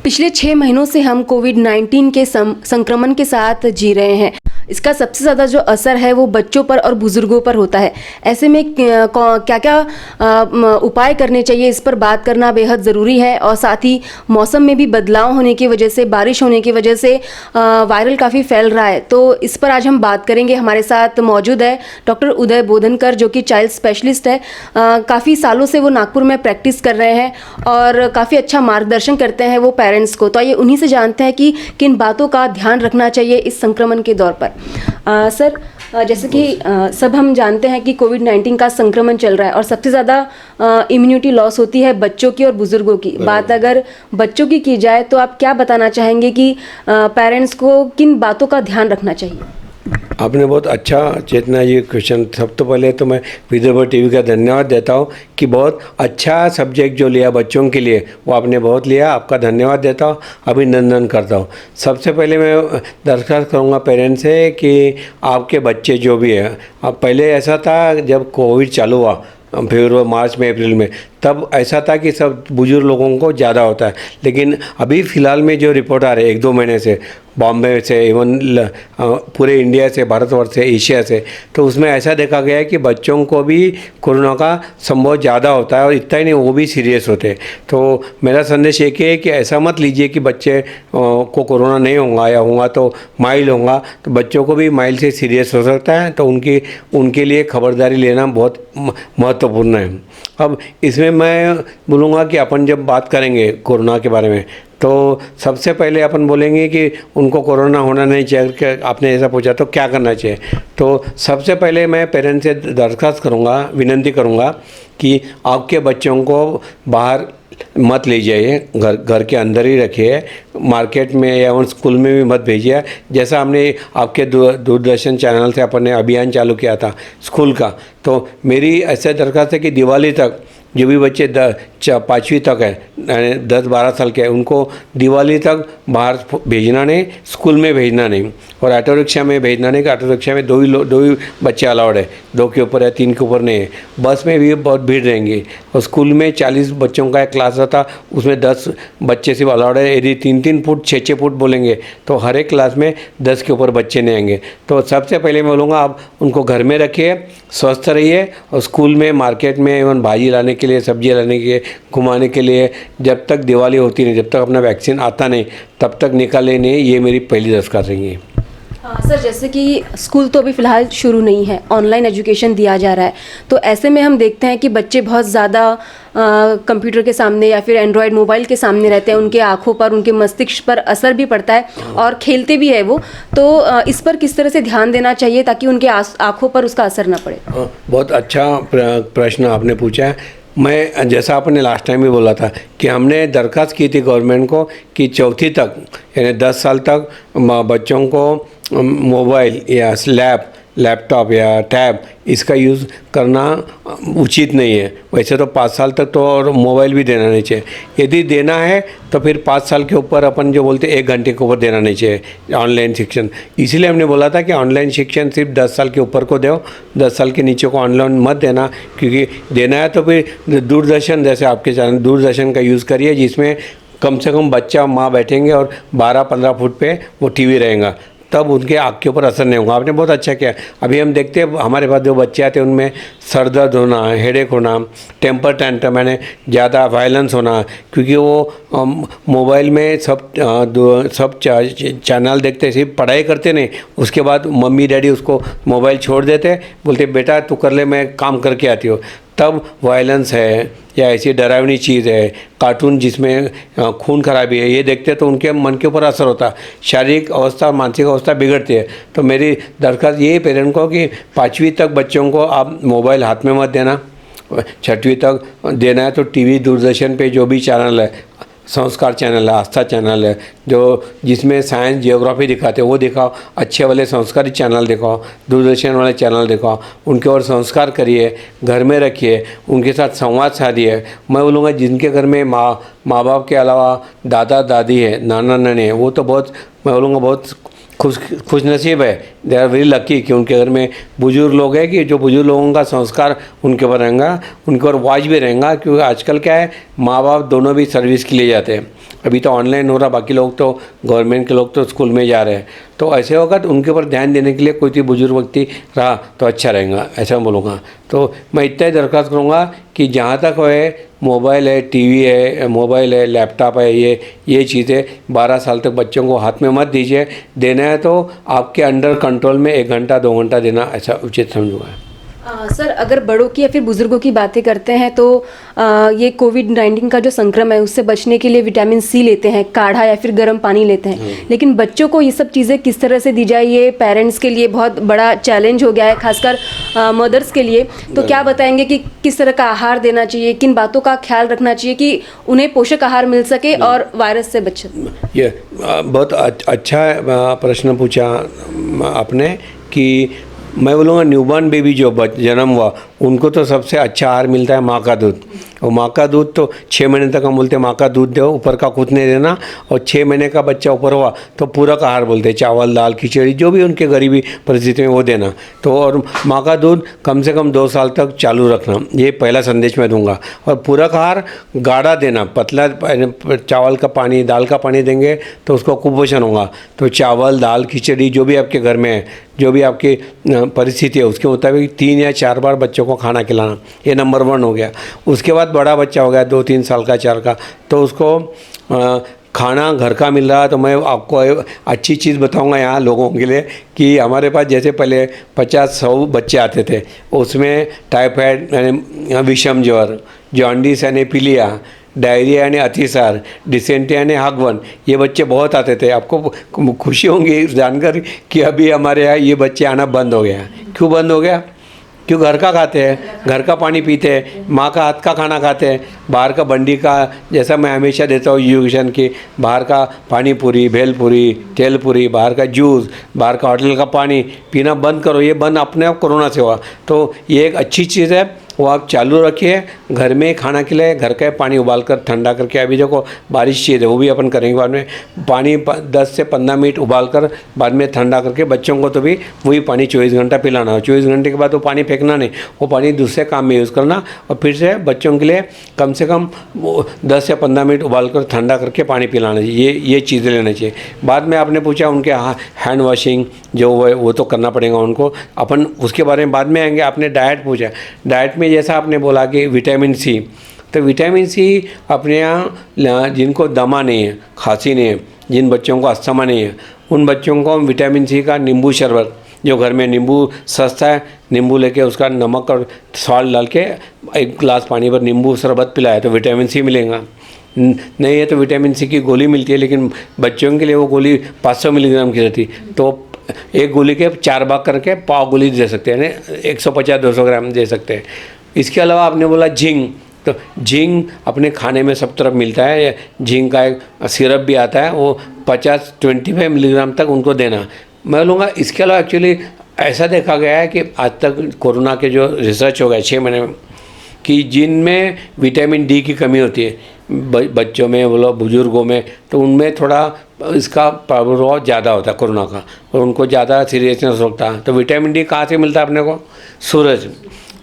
पिछले 6 महीनों से हम कोविड-19 के संक्रमण के साथ जी रहे हैं। इसका सबसे ज़्यादा जो असर है वो बच्चों पर और बुज़ुर्गों पर होता है। ऐसे में क्या क्या उपाय करने चाहिए, इस पर बात करना बेहद ज़रूरी है। और साथ ही मौसम में भी बदलाव होने की वजह से, बारिश होने की वजह से वायरल काफ़ी फैल रहा है। तो इस पर आज हम बात करेंगे। हमारे साथ मौजूद है डॉक्टर उदय बोधनकर, जो कि चाइल्ड स्पेशलिस्ट है। काफ़ी सालों से वो नागपुर में प्रैक्टिस कर रहे हैं और काफ़ी अच्छा मार्गदर्शन करते हैं वो पेरेंट्स को। तो आइए उन्हीं से जानते हैं कि किन बातों का ध्यान रखना चाहिए इस संक्रमण के दौर पर। सर, जैसे कि सब हम जानते हैं कि कोविड-19 का संक्रमण चल रहा है और सबसे ज़्यादा इम्यूनिटी लॉस होती है बच्चों की और बुज़ुर्गों की। बात अगर बच्चों की जाए तो आप क्या बताना चाहेंगे कि पेरेंट्स को किन बातों का ध्यान रखना चाहिए? आपने बहुत अच्छा चेतना ये क्वेश्चन। सब तो पहले तो मैं विदर्भ टीवी का धन्यवाद देता हूँ कि बहुत अच्छा सब्जेक्ट जो लिया बच्चों के लिए, वो आपने बहुत लिया। आपका धन्यवाद देता हूँ, अभिनंदन करता हूँ। सबसे पहले मैं दरख्वास्त करूँगा पेरेंट्स से कि आपके बच्चे जो भी है, अब पहले ऐसा था जब कोविड चालू हुआ फरवरी, मार्च में, अप्रैल में, तब ऐसा था कि सब बुजुर्ग लोगों को ज़्यादा होता है। लेकिन अभी फ़िलहाल में जो रिपोर्ट आ रहे हैं 1-2 महीने से, बॉम्बे से, इवन पूरे इंडिया से, भारतवर्ष से, एशिया से, तो उसमें ऐसा देखा गया है कि बच्चों को भी कोरोना का संभव ज़्यादा होता है और इतना ही नहीं, वो भी सीरियस होते हैं। तो मेरा संदेश एक है कि ऐसा मत लीजिए कि बच्चे को कोरोना नहीं होगा या होगा तो माइल्ड होगा, तो बच्चों को भी माइल्ड से सीरियस हो सकता है। तो उनके लिए खबरदारी लेना बहुत महत्वपूर्ण है। अब इसमें मैं बोलूँगा कि अपन जब बात करेंगे कोरोना के बारे में, तो सबसे पहले अपन बोलेंगे कि उनको कोरोना होना नहीं चाहिए। कि आपने ऐसा पूछा तो क्या करना चाहिए, तो सबसे पहले मैं पेरेंट्स से दरख्वास्त करूँगा, विनती करूँगा कि आपके बच्चों को बाहर मत ले जाइए, घर के अंदर ही रखिए। मार्केट में या उन स्कूल में भी मत भेजिए। जैसा हमने आपके दूरदर्शन चैनल से अपन ने अभियान चालू किया था स्कूल का, तो मेरी ऐसे दरख्वास्त है कि दिवाली तक जो भी बच्चे 5वीं तक है, 10-12 साल के, उनको दिवाली तक बाहर भेजना नहीं, स्कूल में भेजना नहीं। और ऑटो रिक्शा में भेजना नहीं, कि ऑटो रिक्शा में दो ही बच्चे अलाउड है, 2 के ऊपर या 3 के ऊपर नहीं है। बस में भी बहुत भीड़ रहेंगी और स्कूल में 40 बच्चों का एक क्लास रहता, उसमें 10 बच्चे सिर्फ अलाउड है। यदि 3-3 फुट 6-6 फुट बोलेंगे तो हर एक क्लास में 10 के ऊपर बच्चे नहीं आएंगे। तो सबसे पहले मैं बोलूँगा आप उनको घर में रखिए, स्वस्थ रहिए। और स्कूल में, मार्केट में इवन भाजी लाने के लिए, सब्जी लाने के लिए, घुमाने के लिए, जब तक दिवाली होती नहीं, जब तक अपना वैक्सीन आता नहीं, तब तक निकाले नहीं। ये मेरी पहली दरख्वास्त रहेंगी। सर, जैसे कि स्कूल तो अभी फ़िलहाल शुरू नहीं है, ऑनलाइन एजुकेशन दिया जा रहा है, तो ऐसे में हम देखते हैं कि बच्चे बहुत ज़्यादा कंप्यूटर के सामने या फिर एंड्रॉयड मोबाइल के सामने रहते हैं। उनके आँखों पर, उनके मस्तिष्क पर असर भी पड़ता है और खेलते भी है वो। तो इस पर किस तरह से ध्यान देना चाहिए ताकि उनके आँखों पर उसका असर ना पड़े? बहुत अच्छा प्रश्न आपने पूछा है। मैं, जैसा आपने लास्ट टाइम भी बोला था कि हमने दरख्वास्त की थी गवर्नमेंट को कि 4वीं तक, यानी 10 साल तक बच्चों को मोबाइल या लैपटॉप या टैब इसका यूज़ करना उचित नहीं है। वैसे तो 5 साल तक तो और मोबाइल भी देना नहीं चाहिए। यदि देना है तो फिर 5 साल के ऊपर अपन जो बोलते हैं 1 घंटे के ऊपर देना नहीं चाहिए ऑनलाइन शिक्षण। इसीलिए हमने बोला था कि ऑनलाइन शिक्षण सिर्फ 10 साल के ऊपर को दो, 10 साल के नीचे को ऑनलाइन मत देना। क्योंकि देना है तो फिर दूरदर्शन, जैसे आपके चैनल दूरदर्शन का यूज़ करिए, जिसमें कम से कम बच्चा माँ बैठेंगे और 12-15 फुट पे वो टीवी रहेगा, तब उनके आँख के ऊपर असर नहीं होगा। आपने बहुत अच्छा किया। अभी हम देखते हैं हमारे पास जो बच्चे आते हैं उनमें सर दर्द होना, हेडेक होना, टेम्पर टैंट्रम यानी ज़्यादा वायलेंस होना, क्योंकि वो मोबाइल में सब चैनल देखते, सिर्फ पढ़ाई करते नहीं, उसके बाद मम्मी डैडी उसको मोबाइल छोड़ देते, बोलते बेटा तू कर ले, मैं काम करके आती हूँ। तब वायलेंस है या ऐसी डरावनी चीज़ है, कार्टून जिसमें खून खराबी है, ये देखते तो उनके मन के ऊपर असर होता, शारीरिक अवस्था, मानसिक अवस्था बिगड़ती है। तो मेरी दरख्वास्त ये पेरेंट को कि 5वीं तक बच्चों को आप मोबाइल हाथ में मत देना। 6वीं तक देना है तो टीवी, दूरदर्शन पे जो भी चैनल है, संस्कार चैनल है, आस्था चैनल है, जो जिसमें साइंस जियोग्राफी दिखाते हैं वो दिखाओ। अच्छे वाले संस्कारी चैनल दिखाओ, दूरदर्शन वाले चैनल दिखाओ, उनके और संस्कार करिए, घर में रखिए, उनके साथ संवाद साधिए। मैं बोलूँगा जिनके घर में माँ बाप के अलावा दादा दादी है, नाना नानी है, वो तो बहुत, मैं बोलूँगा बहुत खुश नसीब है दे आर वेरी लकी कि उनके घर में बुजुर्ग लोग हैं, कि जो बुजुर्ग लोगों का संस्कार उनके ऊपर रहेगा, उनके ऊपर वाज भी रहेगा। क्योंकि आजकल क्या है, माँ बाप दोनों भी सर्विस के लिए जाते हैं। अभी तो ऑनलाइन हो रहा, बाकी लोग तो गवर्नमेंट के लोग तो स्कूल में जा रहे हैं। तो ऐसे होगा तो उनके ऊपर ध्यान देने के लिए कोई बुजुर्ग व्यक्ति रहा तो अच्छा रहेगा, ऐसा मैं बोलूँगा। तो मैं इतना ही दरख्वास्त करूँगा कि जहाँ तक है मोबाइल है, टीवी है, मोबाइल है, लैपटॉप है, ये चीज़ें 12 साल तक बच्चों को हाथ में मत दीजिए। देना है तो आपके अंडर कंट्रोल में 1 घंटा 2 घंटा देना ऐसा उचित समझूंगा। सर, अगर बड़ों की या फिर बुजुर्गों की बातें करते हैं तो ये कोविड-19 का जो संक्रमण है उससे बचने के लिए विटामिन सी लेते हैं, काढ़ा या फिर गर्म पानी लेते हैं। लेकिन बच्चों को ये सब चीज़ें किस तरह से दी जाए, ये पेरेंट्स के लिए बहुत बड़ा चैलेंज हो गया है, खासकर मदर्स के लिए। तो क्या बताएंगे कि किस तरह का आहार देना चाहिए, किन बातों का ख्याल रखना चाहिए कि उन्हें पोषक आहार मिल सके और वायरस से बच सके? ये बहुत अच्छा प्रश्न पूछा आपने कि मैं बोलूँगा न्यूबॉर्न बेबी जो जन्म हुआ उनको तो सबसे अच्छा आहार मिलता है माँ का दूध। और माँ का दूध तो 6 महीने तक हम बोलते हैं माँ का दूध दो, ऊपर का कुछ नहीं देना। और 6 महीने का बच्चा ऊपर हुआ तो पूरक आहार बोलते हैं, चावल दाल खिचड़ी जो भी उनके गरीबी परिस्थिति में वो देना। तो और माँ का दूध कम से कम 2 साल तक चालू रखना, ये पहला संदेश मैं दूंगा। और पूरक आहार गाढ़ा देना, पतला चावल का पानी दाल का पानी देंगे तो उसको कुपोषण होगा। तो चावल दाल खिचड़ी जो भी आपके घर में है, जो भी आपकी परिस्थिति है उसके मुताबिक 3 या 4 बार बच्चों को खाना खिलाना, ये नंबर 1 हो गया। उसके बाद बड़ा बच्चा हो गया 2-3 साल का 4 का, तो उसको खाना घर का मिल रहा। तो मैं आपको अच्छी चीज़ बताऊंगा यहाँ लोगों के लिए कि हमारे पास जैसे पहले 50-100 बच्चे आते थे, उसमें टाइफाइड यानी विषम ज्वर, जॉन्डिस यानी पीलिया, डायरिया यानी अतिसार, डिसेंट्री यानी हागवन, ये बच्चे बहुत आते थे। आपको खुशी होंगी जानकर कि अभी हमारे यहाँ ये बच्चे आना बंद हो गया। क्यों बंद हो गया? क्यों? घर का खाते हैं, घर का पानी पीते हैं, माँ का हाथ का खाना खाते हैं। बाहर का बंडी का, जैसा मैं हमेशा देता हूँ एजुकेशन की, बाहर का पानी पूरी, भेलपूरी, तेलपूरी, बाहर का जूस, बाहर का होटल का पानी पीना बंद करो। ये बंद अपने आप कोरोना से हुआ। तो ये एक अच्छी चीज़ है, वो आप चालू रखिए। घर में खाना खिलाए, घर का पानी उबाल कर ठंडा करके, अभी देखो बारिश चीज़ है वो भी अपन करेंगे बाद में। पानी 10 से 15 मिनट उबाल कर बाद में ठंडा करके बच्चों को तो भी वही पानी 24 घंटा पिलाना हो। 24 घंटे के बाद वो पानी फेंकना नहीं, वो पानी दूसरे काम में यूज़ करना। और फिर से बच्चों के लिए कम से कम 10 या 15 मिनट उबाल कर ठंडा करके पानी पिलाना चाहिए। ये चीज़ें लेना चाहिए। बाद में आपने पूछा उनके हैंड वॉशिंग जो वो तो करना पड़ेगा उनको, अपन उसके बारे में बाद में आएंगे। आपने डाइट पूछा, डाइट में जैसा आपने बोला कि विटामिन सी, तो विटामिन सी अपने यहाँ जिनको दमा नहीं है, खांसी नहीं है, जिन बच्चों को अस्थमा नहीं है, उन बच्चों को हम विटामिन सी का नींबू शरबत, जो घर में नींबू सस्ता है, नींबू लेके उसका नमक और सॉल्ट डाल के 1 गिलास पानी पर नींबू शरबत पिलाया तो विटामिन सी मिलेगा। नहीं है तो विटामिन सी की गोली मिलती है, लेकिन बच्चों के लिए वो गोली 500 मिलीग्राम की रहती, तो 1 गोली के 4 भाग करके पाव गोली दे सकते हैं, यानी 150-200 ग्राम दे सकते हैं। इसके अलावा आपने बोला झींग, तो झींग अपने खाने में सब तरफ मिलता है। झींग का एक सिरप भी आता है, वो 25 मिलीग्राम तक उनको देना मैं बोलूँगा। इसके अलावा एक्चुअली ऐसा देखा गया है कि आज तक कोरोना के जो रिसर्च हो गया 6 महीने में, कि जिनमें विटामिन डी की कमी होती है बच्चों में, बोलो बुजुर्गों में, तो उनमें थोड़ा इसका प्रभाव ज़्यादा होता है कोरोना का, और उनको ज़्यादा सीरियसनेस होता है। तो विटामिन डी कहाँ से मिलता है अपने को? सूरज।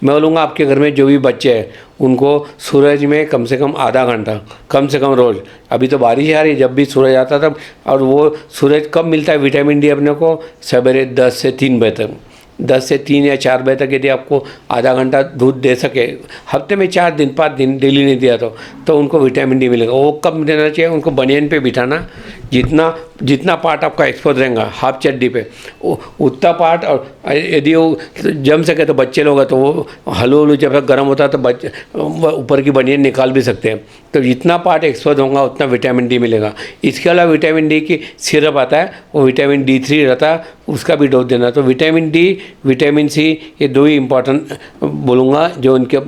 मैं बोलूँगा आपके घर में जो भी बच्चे हैं उनको सूरज में कम से कम आधा घंटा कम से कम रोज़, अभी तो बारिश आ रही है, जब भी सूरज आता तब, और वो सूरज कब मिलता है विटामिन डी अपने को? सवेरे 10 से 3 बजे तक। 10 से 3 या 4 बजे तक यदि आपको आधा घंटा दूध दे सके, हफ्ते में 4 दिन 5 दिन डेली नहीं दिया तो उनको विटामिन डी मिलेगा। वो कब देना चाहिए? उनको बनियन पे बिठाना, जितना पार्ट आपका एक्सपोज रहेगा हाफ चड्डी पे उतना पार्ट, और यदि वो जम सके तो बच्चे लोग हैं तो वो हलू जब गर्म होता है तो बच्चे ऊपर की बनियन निकाल भी सकते हैं। तो जितना पार्ट एक्सपोज होगा उतना विटामिन डी मिलेगा। इसके अलावा विटामिन डी की सिरप आता है, वो विटामिन D3 रहता है, उसका भी डोज देना। तो विटामिन डी, विटामिन सी, ये 2 ही इम्पॉर्टेंट बोलूँगा जो उनके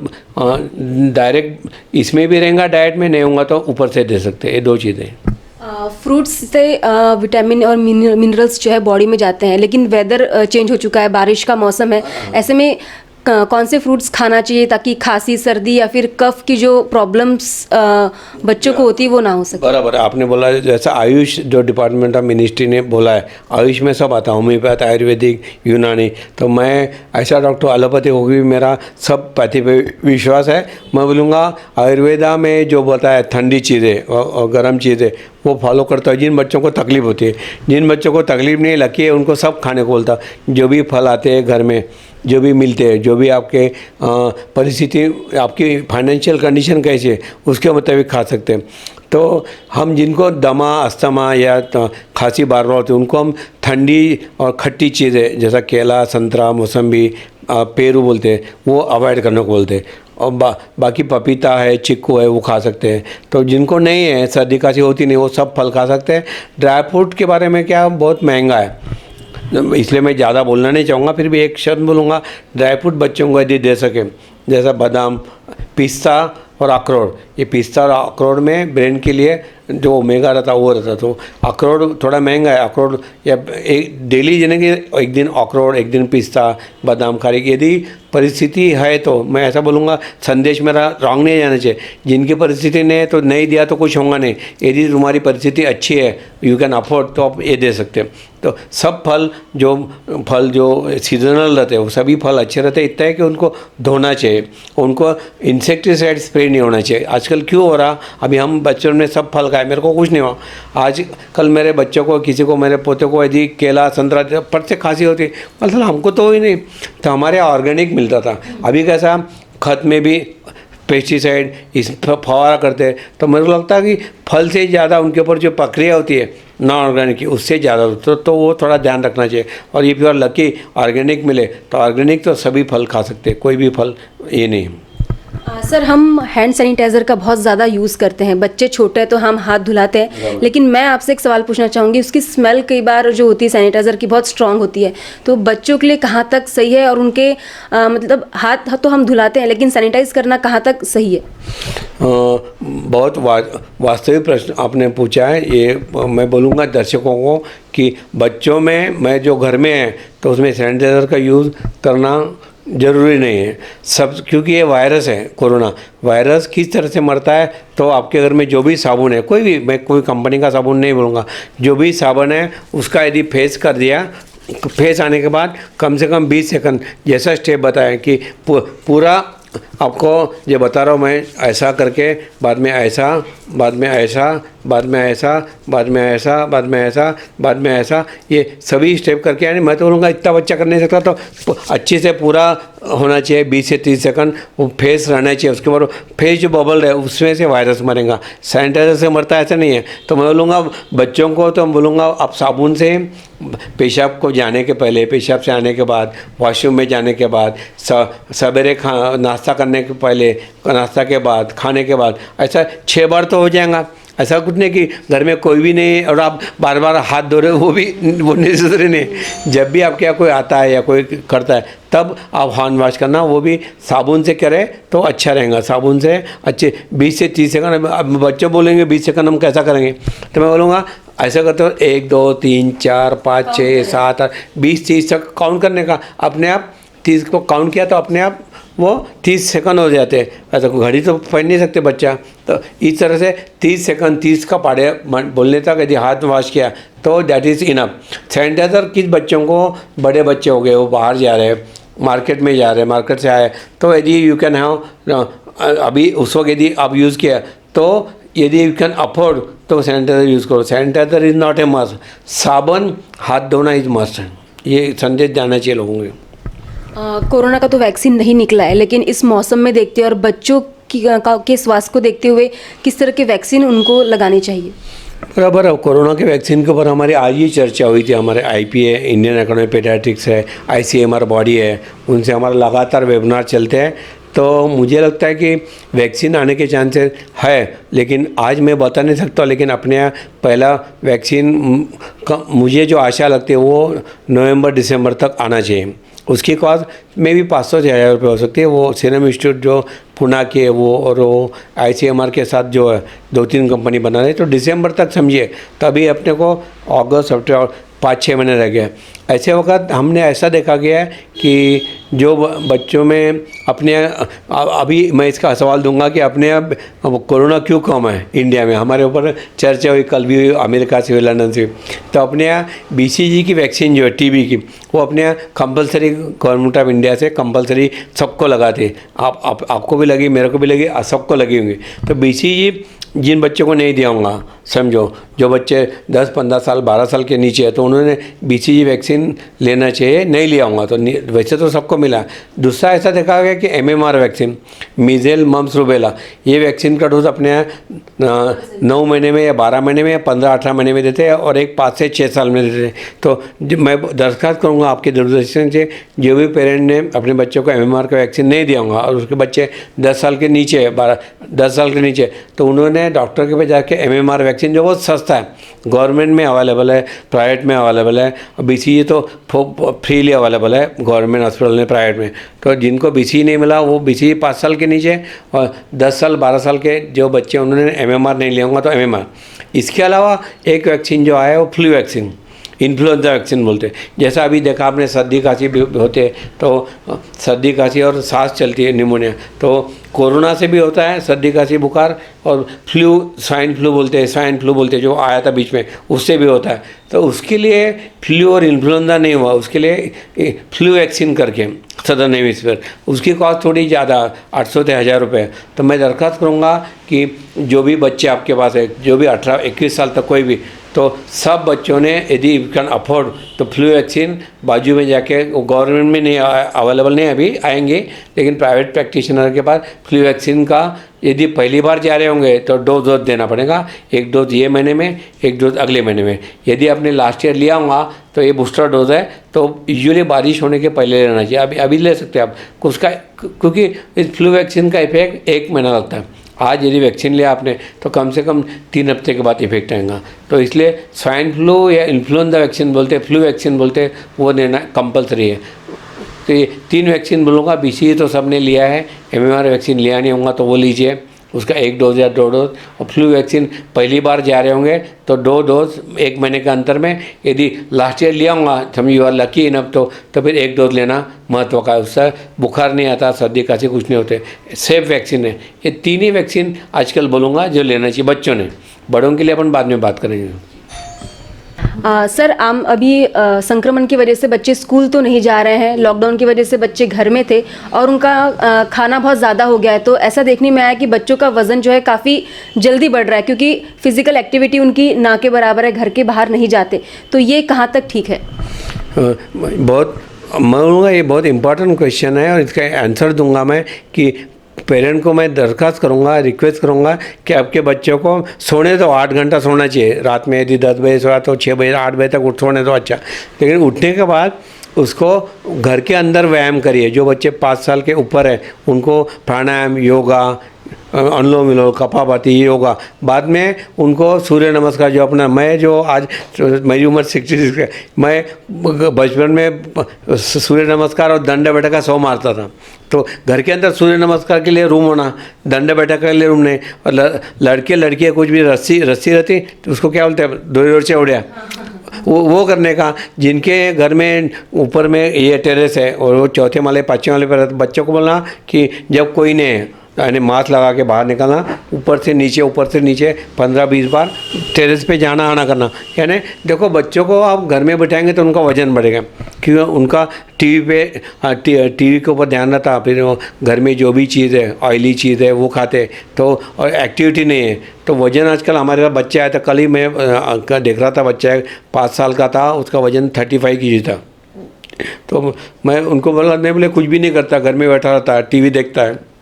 डायरेक्ट इसमें भी रहेगा, डाइट में नहीं होगा तो ऊपर से दे सकते हैं। ये 2 चीज़ें। फ्रूट्स से विटामिन और मिनरल्स जो है बॉडी में जाते हैं, लेकिन वेदर चेंज हो चुका है, बारिश का मौसम है, ऐसे में कौन से फ्रूट्स खाना चाहिए ताकि खांसी सर्दी या फिर कफ की जो प्रॉब्लम्स बच्चों को होती है वो ना हो सके? बराबर आपने बोला, जैसा आयुष जो डिपार्टमेंट ऑफ मिनिस्ट्री ने बोला है, आयुष में सब आता है, होम्योपैथ, आयुर्वेदिक, यूनानी। तो मैं ऐसा डॉक्टर एलोपैथी होगी मेरा सब पैथी पे विश्वास है। मैं बोलूँगा आयुर्वेदा में जो बताया ठंडी चीज़ें और गर्म चीज़ें वो फॉलो करता है। जिन बच्चों को तकलीफ होती है, जिन बच्चों को तकलीफ नहीं लगती है, उनको सब खाने को बोलता। जो भी फल आते हैं घर में, जो भी मिलते हैं, जो भी आपके परिस्थिति, आपकी फाइनेंशियल कंडीशन कैसी है उसके मुताबिक खा सकते हैं। तो हम जिनको दमा, अस्थमा या खांसी बार बार होती है, उनको हम ठंडी और खट्टी चीज़ें जैसा केला, संतरा, मौसम्बी, पेरू बोलते हैं, वो अवॉइड करने को बोलते हैं। और बाकी पपीता है, चिक्कू है, वो खा सकते हैं। तो जिनको नहीं है, सर्दी खांसी होती नहीं, वो सब फल खा सकते हैं। ड्राई फ्रूट के बारे में क्या, बहुत महंगा है, इसलिए मैं ज़्यादा बोलना नहीं चाहूँगा, फिर भी एक शब्द बोलूँगा। ड्राई फ्रूट बच्चों को यदि दे सके, जैसा बादाम, पिस्ता और अखरोट। ये पिस्ता और अखरोट में ब्रेन के लिए जो ओमेगा रहता है वो रहता। तो अखरोट थोड़ा महंगा है, अखरोट या एक डेली यानी कि एक दिन अखरोट, एक दिन पिस्ता, बादाम खा रही। यदि परिस्थिति है तो मैं ऐसा बोलूँगा, संदेश मेरा रॉन्ग नहीं जाना चाहिए। जिनकी परिस्थिति नहीं है तो नहीं दिया तो कुछ होगा नहीं। यदि तुम्हारी परिस्थिति अच्छी है, यू कैन अफोर्ड, तो आप ये दे सकते हैं। तो सब फल जो सीजनल रहते हैं वो सभी फल अच्छे रहते हैं। इतना है कि उनको धोना चाहिए, उनको इंसेक्टिसाइड स्प्रे नहीं होना चाहिए। आजकल क्यों हो रहा, अभी हम बच्चों ने सब फल खाए, मेरे को कुछ नहीं हुआ। आज कल मेरे बच्चों को, किसी को, मेरे पोते को यदि केला, संतरा फट से खांसी होती, मतलब हमको तो ही नहीं। तो हमारे ऑर्गेनिक मिलता था। अभी कैसा, खत में भी पेस्टिसाइड इस फवारा करते हैं। तो मेरे को लगता है कि फल से ज़्यादा उनके ऊपर जो प्रक्रिया होती है नॉन ऑर्गेनिक की, उससे ज़्यादा तो वो थोड़ा ध्यान रखना चाहिए। और ये प्योर लकी ऑर्गेनिक मिले तो ऑर्गेनिक तो सभी फल खा सकते हैं, कोई भी फल ये नहीं। सर, हम हैंड सैनिटाइज़र का बहुत ज़्यादा यूज़ करते हैं। बच्चे छोटे हैं तो हम हाथ धुलाते हैं, लेकिन मैं आपसे एक सवाल पूछना चाहूँगी। उसकी स्मेल कई बार जो होती है सैनिटाइज़र की बहुत स्ट्रांग होती है, तो बच्चों के लिए कहाँ तक सही है? और उनके मतलब हाथ तो हम धुलाते हैं, लेकिन सैनिटाइज़ करना कहाँ तक सही है? बहुत वास्तविक प्रश्न आपने पूछा है। ये मैं बोलूँगा दर्शकों को कि बच्चों में, मैं जो घर में है तो उसमें सैनिटाइज़र का यूज़ करना ज़रूरी नहीं है सब, क्योंकि ये वायरस है। कोरोना वायरस किस तरह से मरता है, तो आपके घर में जो भी साबुन है, कोई भी, मैं कोई कंपनी का साबुन नहीं बोलूँगा, जो भी साबुन है उसका यदि फेस कर दिया, फेस आने के बाद कम से कम 20 सेकंड जैसा स्टेप बताएं कि पूरा आपको ये बता रहा हूँ मैं, ऐसा करके बाद में ऐसा, बाद में ऐसा, बाद में ऐसा, बाद में ऐसा, बाद में ऐसा, बाद में ऐसा, ये सभी स्टेप करके। यानी मैं तो बोलूँगा इतना बच्चा कर नहीं सकता, तो अच्छे से पूरा होना चाहिए। 20 से 30 सेकंड वो फेस रहना चाहिए। उसके बाद फेस जो बबल है उसमें से वायरस मरेगा, सैनिटाइजर से मरता ऐसा नहीं है। तो मैं बोलूँगा बच्चों को, तो मैं बोलूँगा आप साबुन से पेशाब को जाने के पहले, पेशाब से आने के बाद, वॉशरूम में जाने के बाद, सवेरे नाश्ता करने के पहले, नाश्ता के बाद, खाने के बाद, ऐसा 6 बार तो हो जाएगा। ऐसा कुछ नहीं कि घर में कोई भी नहीं और आप बार बार हाथ धो रहे हो, वो नेसेसरी नहीं। जब भी आपके यहाँ कोई आता है या कोई करता है तब आप हैंड वॉश करना, वो भी साबुन से करें तो अच्छा रहेगा। साबुन से अच्छे 20 से 30 सेकंड। अब बच्चे बोलेंगे 20 सेकंड हम कैसा करेंगे, तो मैं बोलूँगा ऐसा करते हो 1 2 3 4 5 6 7 8 20 30 तक काउंट करने का। अपने आप 30 को काउंट किया तो अपने आप वो 30 सेकंड हो जाते हैं। ऐसा घड़ी तो पहन नहीं सकते बच्चा, तो इस तरह से 30 सेकंड 30 का पाड़े बोलने तक यदि हाथ वॉश किया तो दैट इज़ इनफ। सैनिटाइज़र किस बच्चों को, बड़े बच्चे हो गए, वो बाहर जा रहे हैं, मार्केट में जा रहे हैं, मार्केट से आए, तो यदि यू कैन हैव, अभी उस वक्त यदि आप यूज़ किया तो यदि यू कैन अफोर्ड तो सैनिटाइज़र यूज़ करो। Sanitiser is not a must, साबुन हाथ धोना इज़ मस्ट। ये संदेश जाना चाहिए लोगों को। कोरोना का तो वैक्सीन नहीं निकला है, लेकिन इस मौसम में देखते हुए और बच्चों के स्वास्थ्य को देखते हुए किस तरह के वैक्सीन उनको लगानी चाहिए? बराबर है। कोरोना के वैक्सीन के ऊपर हमारी आज ही चर्चा हुई थी। हमारे IPA, इंडियन एकेडमी पेडियाट्रिक्स है, ICMR बॉडी है, उनसे हमारा लगातार वेबिनार चलते हैं। तो मुझे लगता है कि वैक्सीन आने के चांसेस है, लेकिन आज मैं बता नहीं सकता। लेकिन अपने यहाँ पहला वैक्सीन का मुझे जो आशा लगती है वो नवंबर दिसंबर तक आना चाहिए। उसकी कॉस्ट में भी 500 से 1000 रुपये हो सकती है। वो सीरम इंस्टीट्यूट जो पुणे के है वो, और वो ICMR के साथ जो है 2-3 कंपनी बना रही है। तो दिसंबर तक समझिए, तभी अपने को अगस्त, सितंबर 5-6 महीने रह गया। ऐसे वक्त हमने ऐसा देखा गया है कि जो बच्चों में अपने अभी मैं इसका सवाल दूंगा कि अपने अब कोरोना क्यों कम है इंडिया में, हमारे ऊपर चर्चा हुई, कल भी हुई, अमेरिका से हुई, लंदन से हुई। तो अपने यहाँ BCG की वैक्सीन जो है टीबी की, वो अपने यहाँ कंपलसरी गवर्नमेंट ऑफ इंडिया से कंपलसरी सबको लगाते। आपको भी लगी, मेरे को भी लगी, सबको लगी होंगी। तो BCG जिन बच्चों को नहीं दिया होगा, समझो जो बच्चे 10, 15 साल, 12 साल के नीचे है, तो उन्होंने BCG वैक्सीन लेना चाहिए, नहीं लिया होगा तो वैसे तो सबको मिला। दूसरा ऐसा देखा गया कि MMR vaccine, measles mumps rubella, ये वैक्सीन का डोज अपने यहाँ 9 महीने में या 12 महीने में या 15-18 महीने में देते हैं, और एक 5 से 6 साल में देते हैं। तो मैं दरख्वास्त करूँगा आपके दूरदर्शन से, जो भी पेरेंट ने अपने बच्चों को MMR का वैक्सीन नहीं दिया होगा और उसके बच्चे 10 साल के नीचे है, 10 साल के नीचे, तो उन्होंने डॉक्टर के पास जाके MMR वैक्सीन जो बहुत सस्ता है, गवर्नमेंट में अवेलेबल है, प्राइवेट में अवेलेबल है, और BCG तो फ्रीली अवेलेबल है गवर्नमेंट हॉस्पिटल में, प्राइवेट में। तो जिनको BCG नहीं मिला वो BCG 5 साल के नीचे और 10 साल 12 साल के जो बच्चे उन्होंने MMR नहीं लिया होगा तो MMR। इसके अलावा एक वैक्सीन जो आया है वो फ्लू वैक्सीन, इन्फ्लुएंजा वैक्सीन बोलते हैं। जैसा अभी देखा आपने, सर्दी खांसी भी होते हैं, तो सर्दी खांसी और सांस चलती है, निमोनिया, तो कोरोना से भी होता है सर्दी खांसी बुखार, और फ्लू, स्वाइन फ्लू बोलते हैं, जो आया था बीच में, उससे भी होता है। तो उसके लिए फ्लू और इन्फ्लुएंजा नहीं हुआ, उसके लिए फ्लू वैक्सीन करके सदर्न हेमिस्फीयर, उसकी कॉस्ट थोड़ी ज़्यादा, 800 से 1000 रुपये। तो मैं दरख्वास्त करूँगा कि जो भी बच्चे आपके पास है, जो भी 18-21 साल तक कोई भी, तो सब बच्चों ने यदि यू कैन अफोर्ड तो फ्लू वैक्सीन बाजू में जाके, गवर्नमेंट में नहीं अवेलेबल नहीं अभी आएंगे, लेकिन प्राइवेट प्रैक्टिशनर के पास फ्लू वैक्सीन का यदि पहली बार जा रहे होंगे तो डोज देना पड़ेगा, एक डोज ये महीने में, एक डोज अगले महीने में। यदि आपने लास्ट ईयर लिया होगा तो ये बूस्टर डोज है, तो यूजुअली बारिश होने के पहले लेना चाहिए। अभी ले सकते हैं आप उसका, क्योंकि इस फ्लू वैक्सीन का इफेक्ट 1 महीना लगता है। आज यदि वैक्सीन लिया आपने तो कम से कम 3 हफ्ते के बाद इफेक्ट आएगा। तो इसलिए स्वाइन फ्लू या इन्फ्लुएंजा वैक्सीन बोलते हैं, फ्लू वैक्सीन बोलते हैं, वो देना कंपलसरी है। तो ये 3 वैक्सीन बोलूँगा, BCG तो सबने लिया है, MMR वैक्सीन लिया नहीं होगा तो वो लीजिए, उसका 1 डोज या 2 डोज। और फ्लू वैक्सीन पहली बार जा रहे होंगे तो 2 डोज 1 महीने के अंतर में, यदि लास्ट ईयर लिया होगा समझ यू आर लकी इनफ, तो फिर 1 डोज लेना महत्व का है। उससे बुखार नहीं आता, सर्दी खांसी कुछ नहीं होते, सेफ वैक्सीन है। ये 3 ही वैक्सीन आजकल बोलूँगा जो लेना चाहिए बच्चों ने, बड़ों के लिए अपन बाद में बात करेंगे। सर, आम अभी संक्रमण की वजह से बच्चे स्कूल तो नहीं जा रहे हैं, लॉकडाउन की वजह से बच्चे घर में थे और उनका खाना बहुत ज़्यादा हो गया है, तो ऐसा देखने में आया कि बच्चों का वज़न जो है काफ़ी जल्दी बढ़ रहा है, क्योंकि फिजिकल एक्टिविटी उनकी ना के बराबर है, घर के बाहर नहीं जाते। तो ये कहाँ तक ठीक है? बहुत, मैं बोलूँगा ये बहुत इम्पोर्टेंट क्वेश्चन है, और इसका आंसर दूंगा मैं कि पेरेंट को मैं दरख्वास्त करूँगा, रिक्वेस्ट करूँगा कि आपके बच्चों को सोने तो 8 घंटा सोना चाहिए। रात में यदि 10 बजे सोया तो 6 बजे 8 बजे तक सोने तो अच्छा, लेकिन उठने के बाद उसको घर के अंदर व्यायाम करिए। जो बच्चे 5 साल के ऊपर है उनको प्राणायाम, योगा, अनुलोम विलोम, कपालभाति, योगा, बाद में उनको सूर्य नमस्कार, जो अपना, मैं जो आज मेरी उम्र 66 है, मैं बचपन में सूर्य नमस्कार और दंड बैठक का 100 मारता था। तो घर के अंदर सूर्य नमस्कार के लिए रूम होना, दंड बैठक के लिए रूम नहीं, और लड़के लड़कियाँ कुछ भी रस्सी रहती तो उसको क्या बोलते हैं, डोर से उड़िया, वो करने का। जिनके घर में ऊपर में ये टेरेस है और वो 4थे माले 5वें माले पर, बच्चों को बोलना कि जब कोई नहीं है यानी मास्क लगा के बाहर निकलना, ऊपर से नीचे 15-20 बार टेरेस पे जाना आना करना। यानी देखो, बच्चों को आप घर में बैठाएंगे तो उनका वजन बढ़ेगा, क्योंकि उनका टीवी के ऊपर ध्यान रहता, फिर वो घर में जो भी चीज़ है, ऑयली चीज़ है वो खाते, तो और एक्टिविटी नहीं है तो वजन। आजकल हमारे पास बच्चा आया था, कल ही मैं देख रहा था, बच्चा 5 साल का था, उसका वजन 35 kg था। तो मैं उनको बोला, नहीं बोले कुछ भी नहीं करता, घर में बैठा रहता है, टीवी देखता है।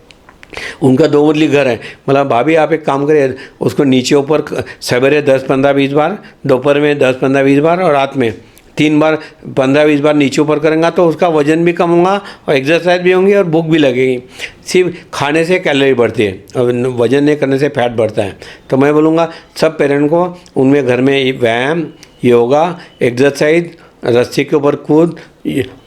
उनका 2 मंजिली घर है। मतलब भाभी आप एक काम करिए, उसको नीचे ऊपर सवेरे 10-15-20 बार, दोपहर में 10-15-20 बार और रात में 3 बार 15-20 बार नीचे ऊपर करेंगे तो उसका वजन भी कम होगा और एक्सरसाइज भी होंगी और भूख भी लगेगी। सिर्फ खाने से कैलोरी बढ़ती है और वजन नहीं करने से फैट बढ़ता है। तो मैं बोलूँगा सब पेरेंट को उनमें घर में व्यायाम, योगा, एक्सरसाइज, रस्सी के ऊपर कूद,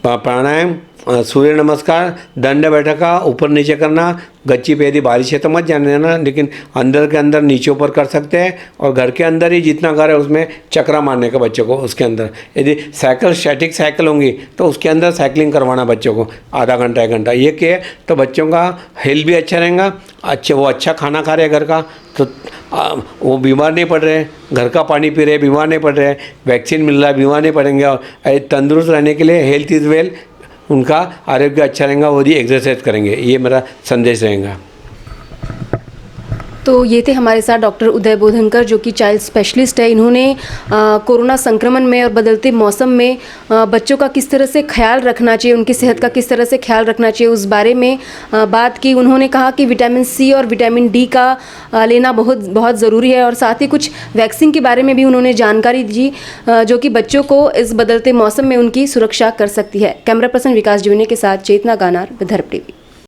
प्राणायाम सूर्य नमस्कार, दंड बैठका, ऊपर नीचे करना, गच्ची पे यदि बारिश है तो मत जाने देना, लेकिन अंदर के अंदर नीचे ऊपर कर सकते हैं। और घर के अंदर ही जितना घर है उसमें चक्रा मारने का बच्चों को, उसके अंदर यदि साइकिल स्टैटिक साइकिल होंगी तो उसके अंदर साइकिलिंग करवाना बच्चों को आधा घंटा 1 घंटा। ये क्या है तो बच्चों का हेल्थ भी अच्छा रहेगा, वो अच्छा खाना खा रहे हैं घर का, तो वो बीमार नहीं पड़ रहे हैं, घर का पानी पी रहे हैं, बीमार नहीं पड़ रहे हैं, वैक्सीन मिल रहा है, बीमार नहीं पड़ेंगे। और तंदुरुस्त रहने के लिए हेल्थ इज़ वेल, उनका आरोग्य अच्छा रहेगा, वो भी एक्सरसाइज करेंगे, ये मेरा संदेश रहेगा। तो ये थे हमारे साथ डॉक्टर उदय बोधनकर, जो कि चाइल्ड स्पेशलिस्ट है। इन्होंने कोरोना संक्रमण में और बदलते मौसम में बच्चों का किस तरह से ख्याल रखना चाहिए, उनकी सेहत का किस तरह से ख्याल रखना चाहिए, उस बारे में बात की। उन्होंने कहा कि विटामिन सी और विटामिन डी का लेना बहुत ज़रूरी है, और साथ ही कुछ वैक्सीन के बारे में भी उन्होंने जानकारी दी, जो कि बच्चों को इस बदलते मौसम में उनकी सुरक्षा कर सकती है। कैमरा पर्सन विकास जीवने के साथ चेतना गानार, विदर्भ टीवी।